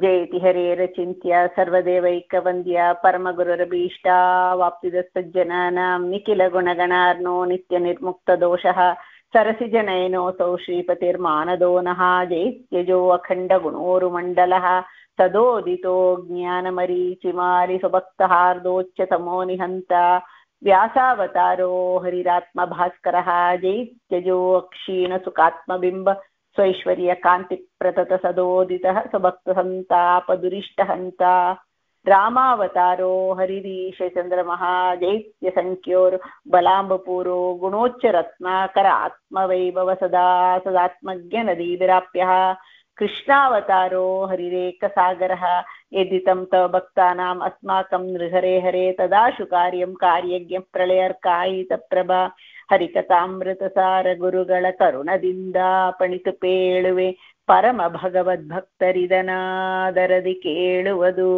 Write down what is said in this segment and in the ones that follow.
ಜಯತಿ ಹರೇರಚಿಂತ್ಯ ಸರ್ವದೇವೈಕವಂದ್ಯ ಪರಮಗುರುರಭೀಷ್ಟ ವಾಪ್ತಿದ ಸಜ್ಜನಾನಾಂ ನಿಖಿಲ ಗುಣಗಣಾರ್ನೋ ನಿತ್ಯ ನಿರ್ಮುಕ್ತ ದೋಷಃ ಸರಸಿಜನಯನೋऽಸೌ ಶ್ರೀಪತಿರ್ಮಾನದೋ ನಃ ಜೈತ್ಯಜೋ ಅಖಂಡ ಗುಣೋರುಮಂಡಲಃ ಸದೋದಿತೋ ಜ್ಞಾನಮರೀಚಿಮಾಲಿ ಸ್ವಭಕ್ತಹಾರ್ದೋಚ್ಯತಮೋ ನಿಹಂತ ವ್ಯಾಸಾವತಾರೋ ಹರಿರಾತ್ಮ ಭಾಸ್ಕರಃ ಜೈತ್ಯಜೋ ಅಕ್ಷೀಣ ಸುಖಾತ್ಮಬಿಂಬ ಸ್ವೈಶ್ವರ್ಯ ಕಾಂತಿ ಪ್ರತತ ಸದೋದಿತಃ ಸ್ವಭಕ್ತ ಸಂತಾಪ ದುರಿಷ್ಟ ಹಂತ ರಾಮಾವತಾರೋ ಹರಿರೀಶ ಚಂದ್ರಮಃ ಜೈತ್ಯ ಸಂಖ್ಯೋರ್ ಬಲಾಂಬಪೂರೋ ಗುಣೋಚ್ಚ ರತ್ನಾಕರ ಆತ್ಮವೈಭವ ಸದಾ ಸದಾತ್ಮಜ್ಞ ನದೀವಿರಾಪ್ಯಃ ಕೃಷ್ಣಾವತಾರೋ ಹರಿರೇಕ ಸಾಗರಃ ಯದಿತಂ ತವ ಭಕ್ತಾನಾಂ ಅಸ್ಮಾಕಂ ನೃಹರೆ ಹರೆ ತದಾಶು ಕಾರ್ಯಂ ಕಾರ್ಯಜ್ಞ ಪ್ರಳಯರ್ಕಾಯಿತ ಪ್ರಭಾ ಹರಿಕಥಾಮೃತಸಾರ ಗುರುಗಳ ಕರುಣದಿಂದ ಪಣಿತು ಪೇಳುವೆ ಪರಮ ಭಗವದ್ಭಕ್ತರಿದನಾದರದಿ ಕೇಳುವುದು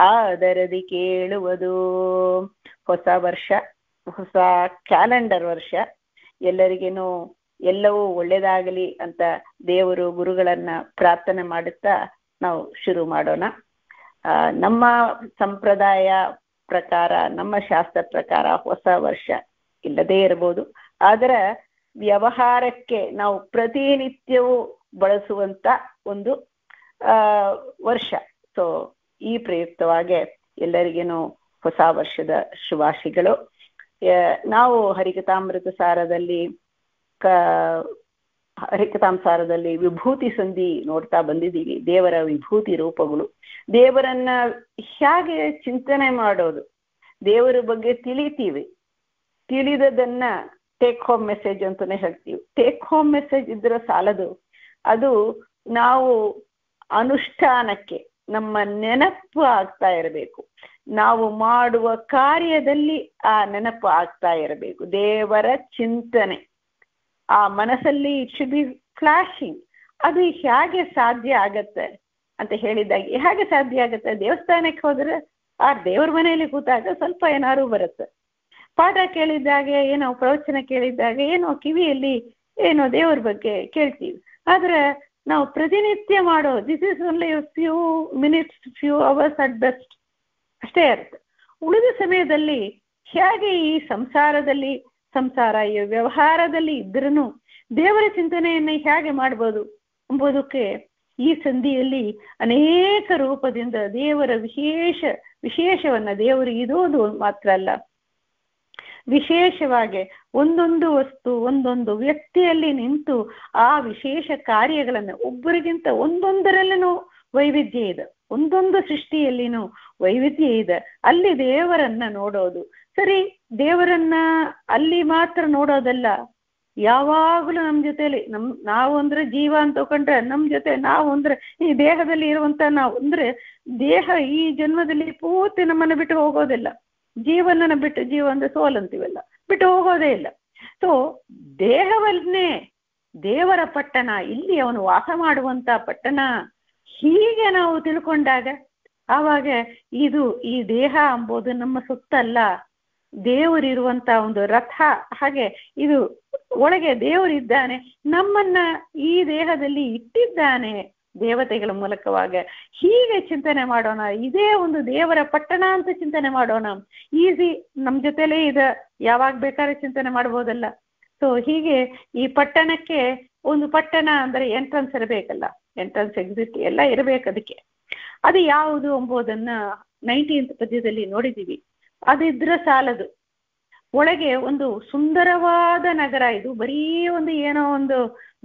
ಆದರದಿ ಕೇಳುವುದು. ಹೊಸ ವರ್ಷ, ಹೊಸ ಕ್ಯಾಲೆಂಡರ್ ವರ್ಷ, ಎಲ್ಲರಿಗೇನು ಎಲ್ಲವೂ ಒಳ್ಳೆಯದಾಗಲಿ ಅಂತ ದೇವರು ಗುರುಗಳನ್ನ ಪ್ರಾರ್ಥನೆ ಮಾಡುತ್ತಾ ನಾವು ಶುರು ಮಾಡೋಣ. ನಮ್ಮ ಸಂಪ್ರದಾಯ ಪ್ರಕಾರ, ನಮ್ಮ ಶಾಸ್ತ್ರ ಪ್ರಕಾರ ಹೊಸ ವರ್ಷ ಇಲ್ಲದೇ ಇರಬಹುದು, ಆದರೆ ವ್ಯವಹಾರಕ್ಕೆ ನಾವು ಪ್ರತಿನಿತ್ಯವೂ ಬಳಸುವಂತ ಒಂದು ವರ್ಷ. ಸೊ ಈ ಪ್ರಯುಕ್ತವಾಗಿ ಎಲ್ಲರಿಗೇನು ಹೊಸ ವರ್ಷದ ಶುಭಾಶಯಗಳು. ನಾವು ಹರಿಕಥಾಮೃತ ಸಾರದಲ್ಲಿ ವಿಭೂತಿ ಸಂಧಿ ನೋಡ್ತಾ ಬಂದಿದ್ದೀವಿ. ದೇವರ ವಿಭೂತಿ ರೂಪಗಳು, ದೇವರನ್ನ ಹೇಗೆ ಚಿಂತನೆ ಮಾಡೋದು, ದೇವರ ಬಗ್ಗೆ ತಿಳಿತೀವಿ, ತಿಳಿದದನ್ನ ಟೇಕ್ ಹೋಮ್ ಮೆಸೇಜ್ ಅಂತಾನೆ ಹೇಳ್ತೀವಿ. ಟೇಕ್ ಹೋಮ್ ಮೆಸೇಜ್ ಇದ್ರೆ ಸಾಲದು, ಅದು ನಾವು ಅನುಷ್ಠಾನಕ್ಕೆ ನಮ್ಮ ನೆನಪು ಆಗ್ತಾ ಇರಬೇಕು. ನಾವು ಮಾಡುವ ಕಾರ್ಯದಲ್ಲಿ ಆ ನೆನಪು ಆಗ್ತಾ ಇರಬೇಕು. ದೇವರ ಚಿಂತನೆ ಆ ಮನಸ್ಸಲ್ಲಿ ಇಟ್ ಶುಡ್ ಬಿ ಫ್ಲಾಶಿಂಗ್. ಅದು ಹೇಗೆ ಸಾಧ್ಯ ಆಗತ್ತೆ ಅಂತ ಹೇಳಿದಾಗ, ಹೇಗೆ ಸಾಧ್ಯ ಆಗತ್ತೆ? ದೇವಸ್ಥಾನಕ್ಕೆ ಹೋದ್ರೆ ಆ ದೇವ್ರ ಮನೆಯಲ್ಲಿ ಕೂತಾಗ ಸ್ವಲ್ಪ ಏನಾದ್ರು ಬರುತ್ತೆ. ಪಾಠ ಕೇಳಿದಾಗ, ಏನೋ ಪ್ರವಚನ ಕೇಳಿದಾಗ, ಏನೋ ಕಿವಿಯಲ್ಲಿ ಏನೋ ದೇವ್ರ ಬಗ್ಗೆ ಕೇಳ್ತೀವಿ. ಆದ್ರೆ ನಾವು ಪ್ರತಿನಿತ್ಯ ಮಾಡೋ this is only few minutes, few hours at best ಅಷ್ಟೇ ಇರುತ್ತೆ. ಉಳಿದ ಸಮಯದಲ್ಲಿ ಹೇಗೆ ಈ ಸಂಸಾರ ಈ ವ್ಯವಹಾರದಲ್ಲಿ ಇದ್ರೂ ದೇವರ ಚಿಂತನೆಯನ್ನು ಹೇಗೆ ಮಾಡ್ಬೋದು ಎಂಬುದಕ್ಕೆ ಈ ಸಂಧಿಯಲ್ಲಿ ಅನೇಕ ರೂಪದಿಂದ ದೇವರ ವಿಶೇಷವನ್ನ, ದೇವರು ಇದೋದು ಮಾತ್ರ ಅಲ್ಲ, ವಿಶೇಷವಾಗಿ ಒಂದೊಂದು ವಸ್ತು, ಒಂದೊಂದು ವ್ಯಕ್ತಿಯಲ್ಲಿ ನಿಂತು ಆ ವಿಶೇಷ ಕಾರ್ಯಗಳನ್ನು, ಒಬ್ಬರಿಗಿಂತ ಒಂದೊಂದರಲ್ಲಿನೂ ವೈವಿಧ್ಯ ಇದೆ, ಒಂದೊಂದು ಸೃಷ್ಟಿಯಲ್ಲಿನೂ ವೈವಿಧ್ಯ ಇದೆ. ಅಲ್ಲಿ ದೇವರನ್ನ ನೋಡೋದು ಸರಿ, ದೇವರನ್ನ ಅಲ್ಲಿ ಮಾತ್ರ ನೋಡೋದಲ್ಲ, ಯಾವಾಗಲೂ ನಮ್ಮ ಜೊತೆಲಿ ನಾವು ಅಂದ್ರೆ ಜೀವ ಅಂತ ತಗೊಂಡ್ರೆ ನಮ್ಮ ಜೊತೆ ನಾವು ಅಂದ್ರೆ ಈ ದೇಹದಲ್ಲಿ ಇರುವಂತ ನಾವು ಅಂದ್ರೆ ದೇಹ ಈ ಜನ್ಮದಲ್ಲಿ ಪೂರ್ತಿ ನಮ್ಮನ್ನು ಬಿಟ್ಟು ಹೋಗೋದಿಲ್ಲ. ಜೀವನನ ಬಿಟ್ಟು, ಜೀವ ಅಂದ್ರೆ ಸೋಲ್ ಅಂತೀವಲ್ಲ, ಬಿಟ್ಟು ಹೋಗೋದೇ ಇಲ್ಲ. ಸೊ ದೇಹವನ್ನೇ ದೇವರ ಪಟ್ಟಣ, ಇಲ್ಲಿ ಅವನು ವಾಸ ಮಾಡುವಂತ ಪಟ್ಟಣ, ಹೀಗೆ ನಾವು ತಿಳ್ಕೊಂಡಾಗ ಆವಾಗ ಇದು ಈ ದೇಹ ಎಂಬುದು ನಮ್ಮ ಸುತ್ತಲ್ಲ, ದೇವರಿರುವಂತ ಒಂದು ರಥ. ಹಾಗೆ ಇದು ಒಳಗೆ ದೇವರಿದ್ದಾನೆ, ನಮ್ಮನ್ನ ಈ ದೇಹದಲ್ಲಿ ಇಟ್ಟಿದ್ದಾನೆ ದೇವತೆಗಳ ಮೂಲಕವಾಗ. ಹೀಗೆ ಚಿಂತನೆ ಮಾಡೋಣ, ಇದೇ ಒಂದು ದೇವರ ಪಟ್ಟಣ ಅಂತ ಚಿಂತನೆ ಮಾಡೋಣ. ಈಸಿ, ನಮ್ಮ ಜೊತೆಲೇ ಇದೆ, ಯಾವಾಗ ಬೇಕಾದ್ರೆ ಚಿಂತನೆ ಮಾಡ್ಬೋದಲ್ಲ. ಸೊ ಹೀಗೆ ಈ ಪಟ್ಟಣಕ್ಕೆ ಒಂದು ಪಟ್ಟಣ ಅಂದ್ರೆ ಎಂಟ್ರನ್ಸ್ ಇರಬೇಕಲ್ಲ, ಎಂಟ್ರನ್ಸ್ ಎಕ್ಸಿಟ್ ಎಲ್ಲ ಇರಬೇಕು. ಅದಕ್ಕೆ ಅದು ಯಾವುದು ಎಂಬುದನ್ನ 19th ಪದ್ಯದಲ್ಲಿ ನೋಡಿದ್ದೀವಿ. ಅದಿದ್ರೆ ಸಾಲದು, ಒಳಗೆ ಒಂದು ಸುಂದರವಾದ ನಗರ. ಇದು ಬರೀ ಒಂದು ಏನೋ ಒಂದು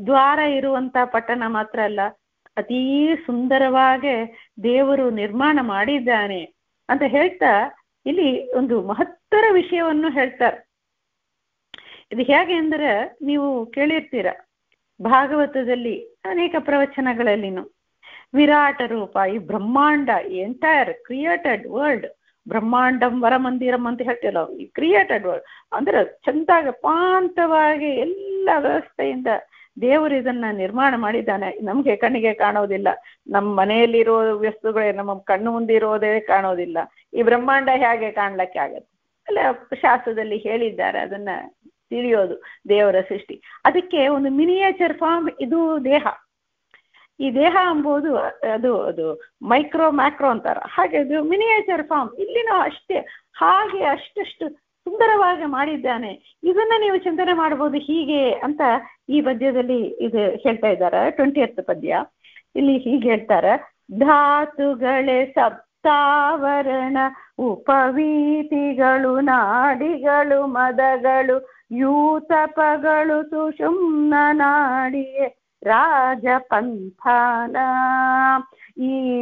ದ್ವಾರ ಇರುವಂತ ಪಟ್ಟಣ ಮಾತ್ರ ಅಲ್ಲ, ಅತೀ ಸುಂದರವಾಗಿ ದೇವರು ನಿರ್ಮಾಣ ಮಾಡಿದ್ದಾನೆ ಅಂತ ಹೇಳ್ತಾ ಇಲ್ಲಿ ಒಂದು ಮಹತ್ತರ ವಿಷಯವನ್ನು ಹೇಳ್ತಾರೆ. ಇದು ಹೇಗೆ ಅಂದ್ರೆ, ನೀವು ಕೇಳಿರ್ತೀರ ಭಾಗವತದಲ್ಲಿ ಅನೇಕ ಪ್ರವಚನಗಳಲ್ಲಿನೂ ವಿರಾಟ ರೂಪ, ಈ ಬ್ರಹ್ಮಾಂಡ, ಎಂಟೈರ್ ಕ್ರಿಯೇಟೆಡ್ ವರ್ಲ್ಡ್, ಬ್ರಹ್ಮಾಂಡಂ ವರಮಂದಿರಂ ಅಂತ ಹೇಳ್ತೀವಲ್ಲ, ಈ ಕ್ರಿಯೇಟೆಡ್ ವರ್ಲ್ಡ್ ಅಂದ್ರೆ ಚಂದಾಗ ಪಾಂತವಾಗಿ ಎಲ್ಲ ವ್ಯವಸ್ಥೆಯಿಂದ ದೇವರು ಇದನ್ನ ನಿರ್ಮಾಣ ಮಾಡಿದ್ದಾನೆ. ನಮ್ಗೆ ಕಣ್ಣಿಗೆ ಕಾಣೋದಿಲ್ಲ, ನಮ್ಮ ಮನೆಯಲ್ಲಿರೋ ವಸ್ತುಗಳೇ ನಮ್ಮ ಕಣ್ಣು ಮುಂದೆ ಇರೋದೇ ಕಾಣೋದಿಲ್ಲ. ಈ ಬ್ರಹ್ಮಾಂಡ ಹೇಗೆ ಕಾಣ್ಲಿಕ್ಕೆ ಆಗತ್ತೆ? ಅಲ್ಲ, ಶಾಸ್ತ್ರದಲ್ಲಿ ಹೇಳಿದ್ದಾರೆ, ಅದನ್ನ ತಿಳಿಯೋದು ದೇವರ ಸೃಷ್ಟಿ. ಅದಕ್ಕೆ ಒಂದು ಮಿನಿಯೇಚರ್ ಫಾರ್ಮ್ ಇದು ದೇಹ. ಈ ದೇಹ ಎಂಬುದು ಅದು ಅದು ಮೈಕ್ರೋ ಮ್ಯಾಕ್ರೋ ಅಂತಾರ, ಹಾಗೆ ಅದು ಮಿನಿಯೇಚರ್ ಫಾರ್ಮ್. ಇಲ್ಲಿನೂ ಅಷ್ಟೇ, ಹಾಗೆ ಅಷ್ಟಷ್ಟು ಸುಂದರವಾಗಿ ಮಾಡಿದ್ದಾನೆ. ಇದನ್ನ ನೀವು ಚಿಂತನೆ ಮಾಡ್ಬೋದು ಹೀಗೆ ಅಂತ ಈ ಪದ್ಯದಲ್ಲಿ ಇದು ಹೇಳ್ತಾ ಇದ್ದಾರೆ. 20th ಪದ್ಯ ಇಲ್ಲಿ ಹೀಗೆ ಹೇಳ್ತಾರೆ: ಧಾತುಗಳೇ ಸಪ್ತಾವರಣ ಉಪವೀತಿಗಳು ನಾಡಿಗಳು ಮದಗಳು ಯೂತಪಗಳು ಸುಷುಮ್ನ ನಾಡಿಯೇ ರಾಜಪಂಥಾನ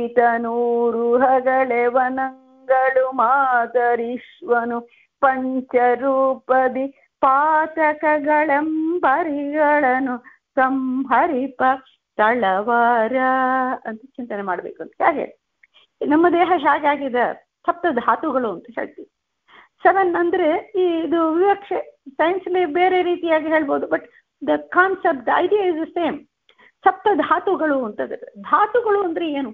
ಈತನೂರುಹಗಳೇ ವನಂಗಳು ಮಾತರಿಶ್ವನು ಪಂಚರೂಪದಿ ಪಾತಕಗಳೆಂಬರಿಗಳನ್ನು ಸಂಹರಿಪ ತಳವಾರ ಅಂತ ಚಿಂತನೆ ಮಾಡ್ಬೇಕು ಅಂತ. ಹಾಗೆ ನಮ್ಮ ದೇಹ ಹೇಗಾಗಿದೆ, ಸಪ್ತ ಧಾತುಗಳು ಅಂತ ಹೇಳ್ತೀವಿ. 7 ಅಂದ್ರೆ ಇದು ವಿವಕ್ಷೆ, ಸೈನ್ಸ್ಲಿ ಬೇರೆ ರೀತಿಯಾಗಿ ಹೇಳ್ಬೋದು, but the concept, the idea is the same. ಸಪ್ತ ಧಾತುಗಳು ಅಂತಂದ್ರೆ, ಧಾತುಗಳು ಅಂದ್ರೆ ಏನು?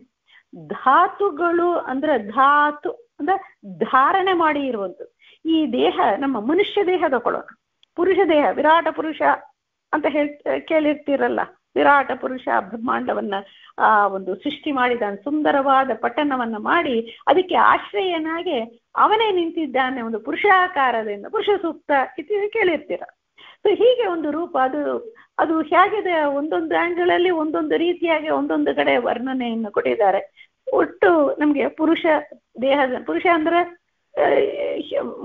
ಧಾತುಗಳು ಅಂದ್ರೆ ಧಾತು ಅಂದ್ರೆ ಧಾರಣೆ ಮಾಡಿ ಇರುವಂಥದ್ದು. ಈ ದೇಹ ನಮ್ಮ ಮನುಷ್ಯ ದೇಹ ತಗೊಳ್ಳೋಣ, ಪುರುಷ ದೇಹ, ವಿರಾಟ ಪುರುಷ ಅಂತ ಕೇಳಿರ್ತೀರಲ್ಲ. ವಿರಾಟ ಪುರುಷ ಬ್ರಹ್ಮಾಂಡವನ್ನ ಒಂದು ಸೃಷ್ಟಿ ಮಾಡಿದ ಸುಂದರವಾದ ಪಟ್ಟಣವನ್ನ ಮಾಡಿ ಅದಕ್ಕೆ ಆಶ್ರಯನಾಗಿ ಅವನೇ ನಿಂತಿದ್ದಾನೆ ಒಂದು ಪುರುಷಾಕಾರದಿಂದ. ಪುರುಷ ಸೂಕ್ತ ಇದು ಕೇಳಿರ್ತೀರ. ಸೊ ಹೀಗೆ ಒಂದು ರೂಪ, ಅದು ಹೇಗಿದೆ, ಒಂದೊಂದು ಆಂಗಲ್ ಅಲ್ಲಿ ಒಂದೊಂದು ರೀತಿಯಾಗಿ ಒಂದೊಂದು ಕಡೆ ವರ್ಣನೆಯನ್ನು ಕೊಟ್ಟಿದ್ದಾರೆ. ಒಟ್ಟು ನಮ್ಗೆ ಪುರುಷ ದೇಹದ, ಪುರುಷ ಅಂದ್ರೆ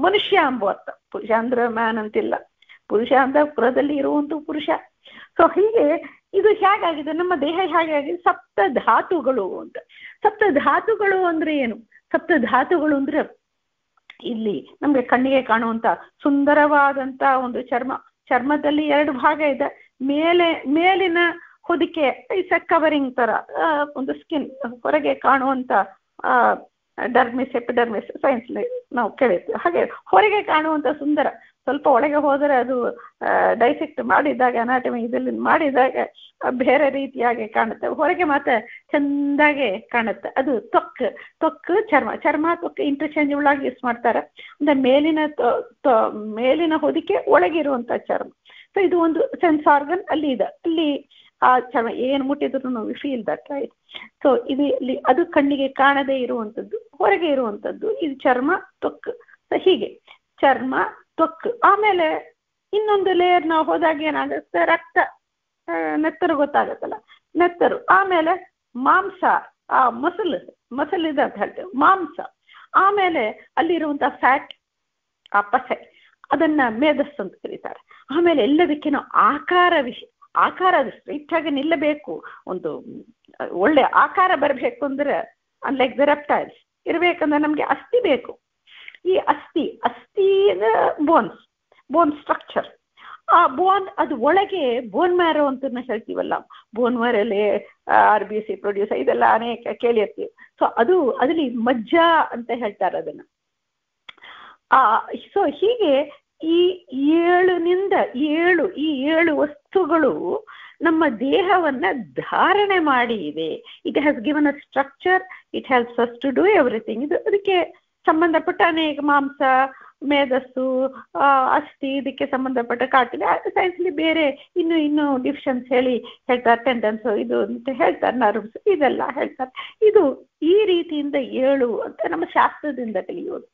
ಮನುಷ್ಯ ಎಂಬ ಅರ್ಥ. ಪುರುಷ ಅಂದ್ರೆ ಮ್ಯಾನ್ ಅಂತಿಲ್ಲ, ಪುರುಷ ಅಂದ್ರೆ ಪುರದಲ್ಲಿ ಇರುವಂತ ಪುರುಷ. ಸೊ ಹೀಗೆ ಇದು ಹೇಗಾಗಿದೆ, ನಮ್ಮ ದೇಹ ಹೇಗಾಗಿದೆ, ಸಪ್ತ ಧಾತುಗಳು ಅಂತ. ಸಪ್ತ ಧಾತುಗಳು ಅಂದ್ರೆ ಏನು? ಸಪ್ತ ಧಾತುಗಳು ಅಂದ್ರೆ ಇಲ್ಲಿ ನಮ್ಗೆ ಕಣ್ಣಿಗೆ ಕಾಣುವಂತ ಸುಂದರವಾದಂತ ಒಂದು ಚರ್ಮದಲ್ಲಿ 2 ಭಾಗ ಇದೆ. ಮೇಲಿನ ಹೊದಿಕೆ, ಇಸ್ ಕವರಿಂಗ್ ತರ ಒಂದು ಸ್ಕಿನ್, ಹೊರಗೆ ಕಾಣುವಂತ ಡರ್ಮಿಸ್, ಎಪಿಡರ್ಮಿಸ್ ಸೈನ್ಸ್ ನಾವು ಕೇಳಿರ್ತೀವಿ. ಹಾಗೆ ಹೊರಗೆ ಕಾಣುವಂತ ಸುಂದರ, ಸ್ವಲ್ಪ ಒಳಗೆ ಹೋದರೆ ಅದು ಡೈಸೆಕ್ಟ್ ಮಾಡಿದಾಗ, ಅನಾಟಮಿ ಇದರಲ್ಲಿ ಮಾಡಿದಾಗ ಬೇರೆ ರೀತಿಯಾಗಿ ಕಾಣುತ್ತೆ, ಹೊರಗೆ ಮಾತ್ರ ಚೆಂದಾಗೆ ಕಾಣುತ್ತೆ. ಅದು ತ್ವಕ್ ಚರ್ಮ ತ್ವಕ್ ಇಂಟರ್ಚೇಂಜಬಲ್ ಆಗಿ ಯೂಸ್ ಮಾಡ್ತಾರೆ. ಅಂದ್ರೆ ಮೇಲಿನ ಹೊದಿಕೆ, ಒಳಗಿರುವಂತ ಚರ್ಮ. ಸೊ ಇದು ಒಂದು ಸೆನ್ಸ್ ಆರ್ಗನ್ ಅಲ್ಲಿ ಇದೆ. ಅಲ್ಲಿ ಆ ಚರ್ಮ ಏನು ಮುಟ್ಟಿದ್ರು ನಾವು ಫೀಲ್ ದಟ್, ರೈಟ್? ಸೊ ಇದು ಇಲ್ಲಿ ಅದು ಕಣ್ಣಿಗೆ ಕಾಣದೇ ಇರುವಂಥದ್ದು, ಹೊರಗೆ ಇರುವಂಥದ್ದು ಇದು ಚರ್ಮ ತ್ವಕ್. ಸೊ ಹೀಗೆ ಚರ್ಮ ತ್ವಕ್. ಆಮೇಲೆ ಇನ್ನೊಂದು ಲೇಯರ್ ನಾವು ಹೋದಾಗ ಏನಾಗುತ್ತೆ, ರಕ್ತ, ನೆತ್ತರು ಗೊತ್ತಾಗತ್ತಲ್ಲ, ನೆತ್ತರು. ಆಮೇಲೆ ಮಾಂಸ, ಆ ಮಸಲ್ ಇದೆ ಅಂತ ಹೇಳ್ತೇವೆ, ಮಾಂಸ. ಆಮೇಲೆ ಅಲ್ಲಿರುವಂತ ಫ್ಯಾಟ್, ಆ ಪಸೆ, ಅದನ್ನ ಮೇಧಸ್ಸು ಅಂತ ಕರೀತಾರೆ. ಆಮೇಲೆ ಎಲ್ಲದಕ್ಕೇನೋ ಆಕಾರ ಸ್ಟ್ರೈಟ್ ಆಗಿ ನಿಲ್ಲಬೇಕು, ಒಂದು ಒಳ್ಳೆ ಆಕಾರ ಬರಬೇಕು ಅಂದ್ರೆ, ಅನ್ಲೈಕ್ ದ ರೆಪ್ಟೈಲ್ಸ್ ಇರ್ಬೇಕಂದ್ರೆ ನಮ್ಗೆ ಅಸ್ಥಿ ಬೇಕು. ಈ ಅಸ್ಥಿ ಬೋನ್ ಸ್ಟ್ರಕ್ಚರ್. ಆ ಬೋನ್, ಅದು ಒಳಗೆ ಬೋನ್ ಮ್ಯಾರೋ ಅಂತ ಹೇಳ್ತೀವಲ್ಲ, ಬೋನ್ ಮ್ಯಾರಲ್ಲಿ RBC ಪ್ರೊಡ್ಯೂಸ್, ಇದೆಲ್ಲ ಅನೇಕ ಕೇಳಿರ್ತೀವಿ. ಸೊ ಅದ್ರಲ್ಲಿ ಮಜ್ಜ ಅಂತ ಹೇಳ್ತಾರೆ ಅದನ್ನ. ಸೊ ಹೀಗೆ ಈ 7 ವಸ್ತುಗಳು ನಮ್ಮ ದೇಹವನ್ನ ಧಾರಣೆ ಮಾಡಿ ಇದೆ. It has given a structure, it helps us to do everything. ಇದು ಅದಕ್ಕೆ ಸಂಬಂಧಪಟ್ಟ ಅನೇಕ ಮಾಂಸ, ಮೇಧಸ್ಸು, ಅಸ್ಥಿ, ಇದಕ್ಕೆ ಸಂಬಂಧಪಟ್ಟ ಕಾಟಿಲೆ ಸೈನ್ಸ್ಲಿ ಬೇರೆ ಇನ್ನು ಡಿಫಿಷನ್ಸ್ ಹೇಳ್ತಾರೆ, ಟೆಂಡನ್ಸ್ ಇದು ಅಂತ ಹೇಳ್ತಾರೆ, ನರ್ವ್ಸ್ ಇದೆಲ್ಲ ಹೇಳ್ತಾರೆ. ಇದು ಈ ರೀತಿಯಿಂದ 7 ಅಂತ ನಮ್ಮ ಶಾಸ್ತ್ರದಿಂದ ತಿಳಿಯೋದು.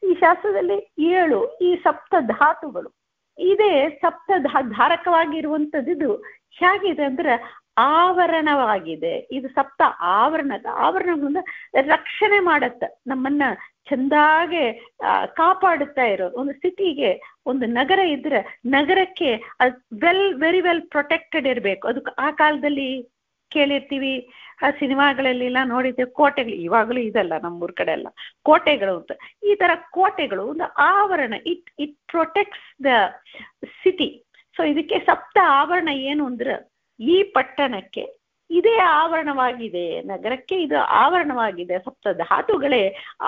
ಈ ಶಾಸ್ತ್ರದಲ್ಲಿ 7 ಈ ಸಪ್ತ ಧಾತುಗಳು ಇದೇ ಸಪ್ತ ಧಾರಕವಾಗಿರುವಂಥದ್ದು. ಇದು ಹೇಗಿದೆ ಅಂದ್ರೆ ಆವರಣವಾಗಿದೆ. ಇದು ಸಪ್ತ ಆವರಣದಿಂದ ರಕ್ಷಣೆ ಮಾಡತ್ತೆ, ನಮ್ಮನ್ನ ಚೆಂದಾಗೆ ಕಾಪಾಡುತ್ತಾ ಇರೋದು. ಒಂದು ಸಿಟಿಗೆ, ಒಂದು ನಗರ ಇದ್ರೆ ನಗರಕ್ಕೆ ವೆರಿ ವೆಲ್ ಪ್ರೊಟೆಕ್ಟೆಡ್ ಇರಬೇಕು. ಅದು ಆ ಕಾಲದಲ್ಲಿ ಕೇಳಿರ್ತೀವಿ, ಆ ಸಿನಿಮಾಗಳಲ್ಲೆಲ್ಲ ನೋಡಿದ್ದೇವೆ, ಕೋಟೆಗಳು. ಇವಾಗಲೂ ಇದಲ್ಲ ನಮ್ಮೂರ್ ಕಡೆ ಎಲ್ಲ ಕೋಟೆಗಳು ಅಂತ. ಈ ತರ ಕೋಟೆಗಳು ಒಂದು ಆವರಣ, it protects the city. So ಇದಕ್ಕೆ ಸಪ್ತ ಆವರಣ ಏನು ಅಂದ್ರೆ, ಈ ಪಟ್ಟಣಕ್ಕೆ ಇದೇ ಆವರಣವಾಗಿದೆ, ನಗರಕ್ಕೆ ಇದು ಆವರಣವಾಗಿದೆ, ಸಪ್ತ ಧಾತುಗಳೇ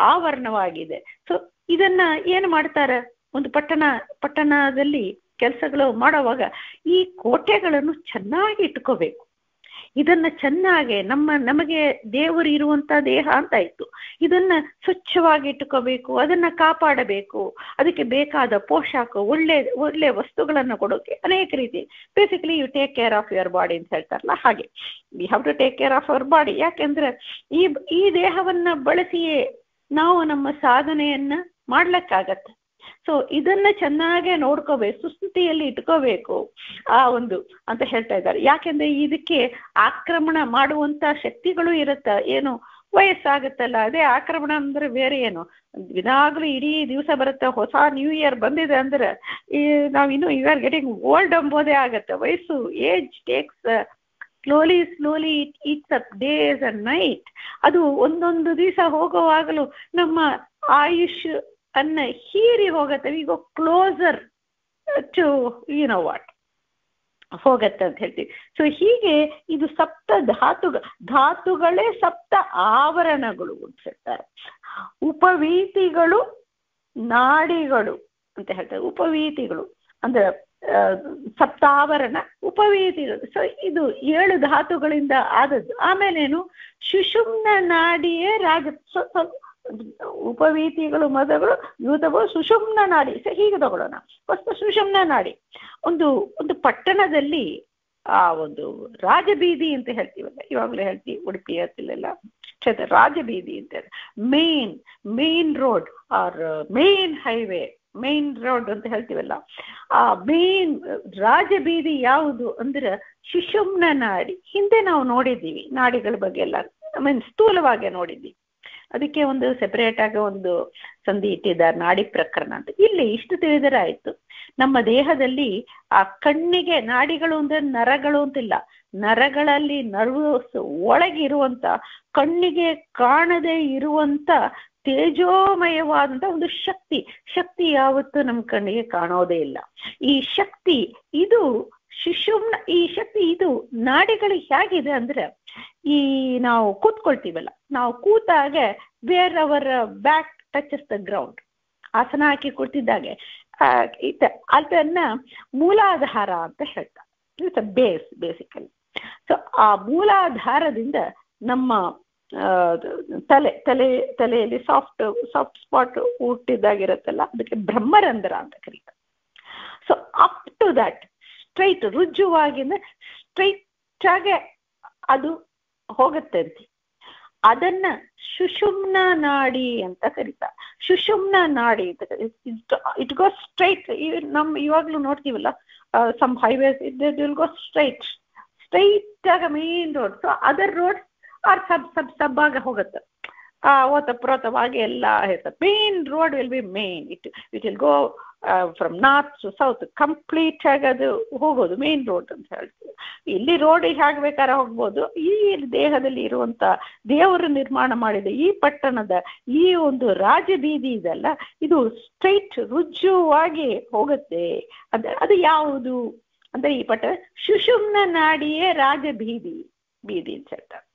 ಆವರಣವಾಗಿದೆ. ಸೊ ಇದನ್ನ ಏನು ಮಾಡ್ತಾರೆ, ಒಂದು ಪಟ್ಟಣದಲ್ಲಿ ಕೆಲಸಗಳು ಮಾಡುವಾಗ ಈ ಕೋಟೆಗಳನ್ನು ಚೆನ್ನಾಗಿ ಇಟ್ಕೋಬೇಕು. ಇದನ್ನ ಚೆನ್ನಾಗೆ ನಮಗೆ ದೇವರು ಇರುವಂತ ದೇಹ ಅಂತ ಇತ್ತು, ಇದನ್ನ ಸ್ವಚ್ಛವಾಗಿ ಇಟ್ಟುಕೋಬೇಕು, ಅದನ್ನ ಕಾಪಾಡಬೇಕು, ಅದಕ್ಕೆ ಬೇಕಾದ ಪೋಷಾಕ, ಒಳ್ಳೆ ವಸ್ತುಗಳನ್ನು ಕೊಡೋಕೆ ಅನೇಕ ರೀತಿ. Basically you take care of your body ಅಂತ ಹೇಳ್ತಾರಲ್ಲ, ಹಾಗೆ we have to take care of our body. ಯಾಕೆಂದ್ರೆ ಈ ದೇಹವನ್ನ ಬಳಸಿಯೇ ನಾವು ನಮ್ಮ ಸಾಧನೆಯನ್ನ ಮಾಡ್ಲಿಕ್ಕಾಗತ್ತೆ. ಸೊ ಇದನ್ನ ಚೆನ್ನಾಗೆ ನೋಡ್ಕೋಬೇಕು, ಸುಸ್ಥಿತಿಯಲ್ಲಿ ಇಟ್ಕೋಬೇಕು ಆ ಒಂದು ಅಂತ ಹೇಳ್ತಾ ಇದ್ದಾರೆ. ಯಾಕೆಂದ್ರೆ ಇದಕ್ಕೆ ಆಕ್ರಮಣ ಮಾಡುವಂತ ಶಕ್ತಿಗಳು ಇರುತ್ತ. ಏನು ವಯಸ್ಸಾಗುತ್ತಲ್ಲ, ಅದೇ ಆಕ್ರಮಣ ಅಂದ್ರೆ ಬೇರೆ ಏನು, ದಿನಾಗ್ಲೂ ಇಡೀ ದಿವಸ ಬರುತ್ತೆ. ಹೊಸ ನ್ಯೂ ಇಯರ್ ಬಂದಿದೆ ಅಂದ್ರೆ ನಾವಿನ್ನು ಯು ಆರ್ ಗೆಟಿಂಗ್ ಓಲ್ಡ್ ಎಂಬೋದೇ ಆಗತ್ತೆ. ವಯಸ್ಸು, age takes slowly its up days and night. ಅದು ಒಂದೊಂದು ದಿವಸ ಹೋಗುವಾಗಲೂ ನಮ್ಮ ಆಯುಷ್ ಅನ್ನ ಹೀರಿ ಹೋಗತ್ತೆ. We go closer to what ಹೋಗತ್ತೆ ಅಂತ ಹೇಳ್ತೀವಿ. ಸೊ ಹೀಗೆ ಇದು ಸಪ್ತ ಧಾತುಗಳೇ ಸಪ್ತ ಆವರಣಗಳು ಅಂತ ಹೇಳ್ತಾರೆ. ಉಪವೀತಿಗಳು ನಾಡಿಗಳು ಅಂತ ಹೇಳ್ತಾರೆ. ಉಪವೀತಿಗಳು ಅಂದ್ರೆ ಸಪ್ತಾವರಣ, ಉಪವೀತಿಗಳು. ಸೊ ಇದು 7 ಧಾತುಗಳಿಂದ ಆದದ್ದು. ಆಮೇಲೇನು ಸುಷುಮ್ನ ನಾಡಿಯೇ ಉಪವೀತಿಗಳು ಮೊದಲು ಯೂತಗಳು ಸುಷುಮ್ನ ನಾಡಿ. ಸೊ ಹೀಗೆ ತಗೊಳ್ಳೋಣ. ಫಸ್ಟ್ ಸುಷುಮ್ನ ನಾಡಿ. ಒಂದು ಪಟ್ಟಣದಲ್ಲಿ ಆ ಒಂದು ರಾಜಬೀದಿ ಅಂತ ಹೇಳ್ತೀವಲ್ಲ, ಇವಾಗಲೇ ಹೇಳ್ತೀವಿ ಉಡುಪಿ ಹತ್ತಿಲೆಲ್ಲ ರಾಜಬೀದಿ ಅಂತ, main road or main highway, main road ಅಂತ ಹೇಳ್ತೀವಲ್ಲ, ಆ ಮೇನ್ ರಾಜಬೀದಿ ಯಾವುದು ಅಂದ್ರೆ ಸುಷುಮ್ನ ನಾಡಿ. ಹಿಂದೆ ನಾವು ನೋಡಿದ್ದೀವಿ ನಾಡಿಗಳ ಬಗ್ಗೆ ಎಲ್ಲ, ಸ್ಥೂಲವಾಗಿ ನೋಡಿದ್ದೀವಿ. ಅದಕ್ಕೆ ಒಂದು ಸೆಪರೇಟ್ ಆಗಿ ಒಂದು ಸಂಧಿ ಇಟ್ಟಿದ್ದಾರೆ, ನಾಡಿ ಪ್ರಕರಣ ಅಂತ. ಇಲ್ಲಿ ಇಷ್ಟು ತಿಳಿದರೆ ಆಯ್ತು, ನಮ್ಮ ದೇಹದಲ್ಲಿ ಆ ಕಣ್ಣಿಗೆ ನಾಡಿಗಳು ಅಂದ್ರೆ ನರಗಳು ಅಂತಿಲ್ಲ, ನರಗಳಲ್ಲಿ ನರ್ವಸ್ ಒಳಗಿರುವಂತ ಕಣ್ಣಿಗೆ ಕಾಣದೇ ಇರುವಂತ ತೇಜೋಮಯವಾದಂತ ಒಂದು ಶಕ್ತಿ ಯಾವತ್ತೂ ನಮ್ಮ ಕಣ್ಣಿಗೆ ಕಾಣೋದೇ ಇಲ್ಲ. ಈ ಶಕ್ತಿ ಇದು ಸುಷುಮ್ನ, ಈ ಶಕ್ತಿ ಇದು ನಾಡಿಗಳು ಹೇಗಿದೆ ಅಂದ್ರೆ, ನಾವು ಕೂತ್ಕೊಳ್ತೀವಲ್ಲ, ನಾವು ಕೂತಾಗ where our back touches the ground, ಆಸನ ಹಾಕಿ ಕೂತಿದ್ದಾಗೆ ಅದನ್ನ ಮೂಲಾಧಾರ ಅಂತ ಹೇಳ್ತಾರೆ. It's base basically. ಸೊ ಆ ಮೂಲಾಧಾರದಿಂದ ನಮ್ಮ ತಲೆಯಲ್ಲಿ ಸಾಫ್ಟ್ ಸ್ಪಾಟ್ ಹುಟ್ಟಿದ್ದಾಗಿರತ್ತಲ್ಲ, ಅದಕ್ಕೆ ಬ್ರಹ್ಮರಂಧ್ರ ಅಂತ ಕರೀತಾರೆ. So up to that straight, ರುಜುವಾಗಿಂದ ಸ್ಟ್ರೈಟ್ ಆಗಿ ಅದು ಹೋಗುತ್ತೆ ಅಂತ. ಅದನ್ನ ಸುಷುಮ್ನ ನಾಡಿ ಅಂತ ಕರೀತಾರೆ. ಸುಷುಮ್ನ ನಾಡಿ ಅಂತ ಇಟ್ ಗೋ ಸ್ಟ್ರೈಟ್. ಇವಾಗ್ಲೂ ನೋಡ್ತೀವಲ್ಲ some highways it will go straight ಆಗ main road. So other road are sub ಆಗ ಹೋಗುತ್ತೆ, ಓತಪ್ರೋತವಾಗಿ ಎಲ್ಲ ಹೇಳ್ತಾರೆ. Main road will be main. It will go from north to south, complete ಆಗಿ ಅದು ಹೋಗೋದು ಮೇನ್ ರೋಡ್ ಅಂತ ಹೇಳ್ತೀವಿ. ಇಲ್ಲಿ ರೋಡ್ ಹೇಗೆ ಬೇಕಾದ್ರೆ ಹೋಗ್ಬೋದು. ಈ ದೇಹದಲ್ಲಿ ಇರುವಂತ ದೇವರು ನಿರ್ಮಾಣ ಮಾಡಿದ ಈ ಪಟ್ಟಣದ ಈ ಒಂದು ರಾಜಬೀದಿ ಇದೆಲ್ಲ, ಇದು ಸ್ಟ್ರೈಟ್ ರುಜುವಾಗಿ ಹೋಗುತ್ತೆ. ಅದು ಯಾವುದು ಅಂದ್ರೆ ಈ ಪಟ್ಟಣ ಸುಷುಮ್ನ ನಾಡಿಯೇ ರಾಜಬೀದಿ ಅಂತ ಹೇಳ್ತಾರೆ.